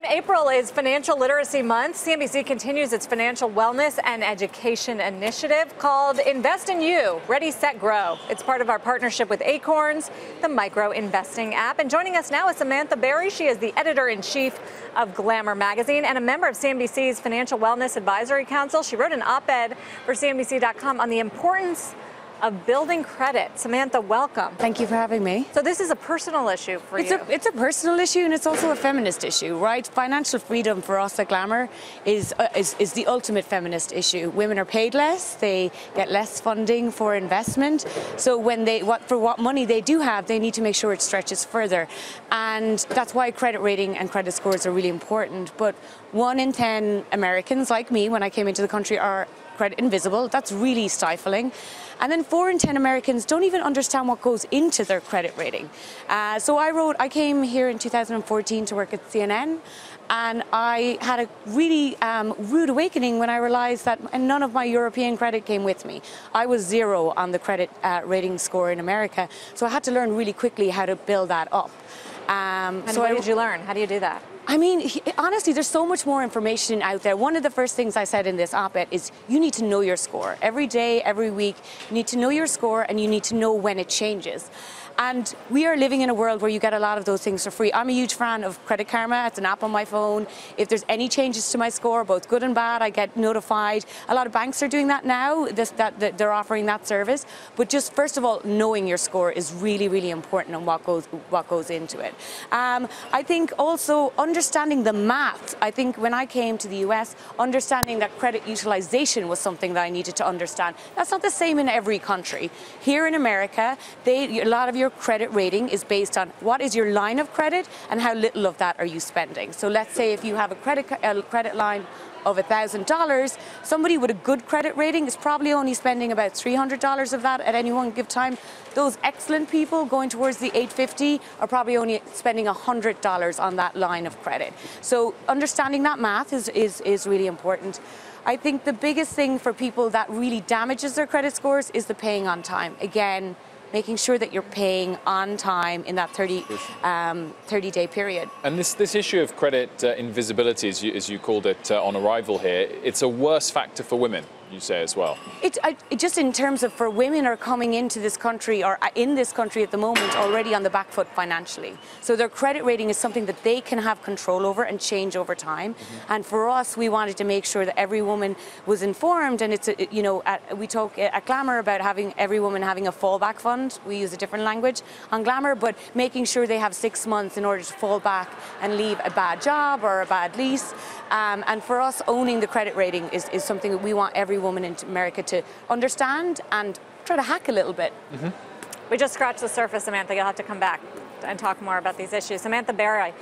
April is Financial Literacy Month. CNBC continues its financial wellness and education initiative called Invest in You, Ready, Set, Grow. It's part of our partnership with Acorns, the micro investing app. And joining us now is Samantha Barry. She is the editor-in-chief of Glamour magazine and a member of CNBC's Financial Wellness Advisory Council. She wrote an op-ed for CNBC.com on the importance of building credit. Samantha, welcome. Thank you for having me. So this is a personal issue for you. It's a personal issue, and it's also a feminist issue, right? Financial freedom for us at Glamour is the ultimate feminist issue. Women are paid less, they get less funding for investment. So when for what money they do have, they need to make sure it stretches further. And that's why credit rating and credit scores are really important. But 1 in 10 Americans, like me, when I came into the country, are credit invisible. That's really stifling. And then 4 in 10 Americans don't even understand what goes into their credit rating. So I came here in 2014 to work at CNN, and I had a really rude awakening when I realized that none of my European credit came with me. I was 0 on the credit rating score in America, so I had to learn really quickly how to build that up. And what did you learn? How do you do that? I mean, honestly, there's so much more information out there. One of the first things I said in this op-ed is you need to know your score. Every day, every week, you need to know your score, and you need to know when it changes. And we are living in a world where you get a lot of those things for free. I'm a huge fan of Credit Karma. It's an app on my phone. If there's any changes to my score, both good and bad, I get notified. A lot of banks are doing that now, they're offering that service. But just first of all, knowing your score is really, really important and what goes into it. I think also understanding the math. I think when I came to the US, understanding that credit utilization was something that I needed to understand. That's not the same in every country. Here in America, a lot of your credit rating is based on what is your line of credit and how little of that are you spending. So let's say if you have a credit line of $1,000, somebody with a good credit rating is probably only spending about $300 of that at any one given time. Those excellent people going towards the $850 are probably only spending $100 on that line of credit. So understanding that math is really important. I think the biggest thing for people that really damages their credit scores is the paying on time. Again, making sure that you're paying on time in that 30-day period. And this issue of credit invisibility, as you called it on arrival here, it's a worse factor for women, you say as well. Just in terms of for women are coming into this country or in this country at the moment already on the back foot financially. So their credit rating is something that they can have control over and change over time. And for us, we wanted to make sure that every woman was informed. And it's, we talk at Glamour about having every woman having a fallback fund. We use a different language on Glamour, but making sure they have 6 months in order to fall back and leave a bad job or a bad lease. And for us, owning the credit rating is something that we want every woman in America to understand and try to hack a little bit. We just scratched the surface, Samantha. You'll have to come back and talk more about these issues. Samantha Barry.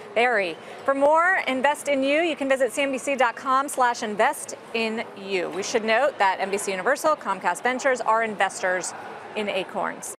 For more Invest in You, you can visit cnbc.com/investin you. We should note that NBC Universal, Comcast Ventures are investors in Acorns.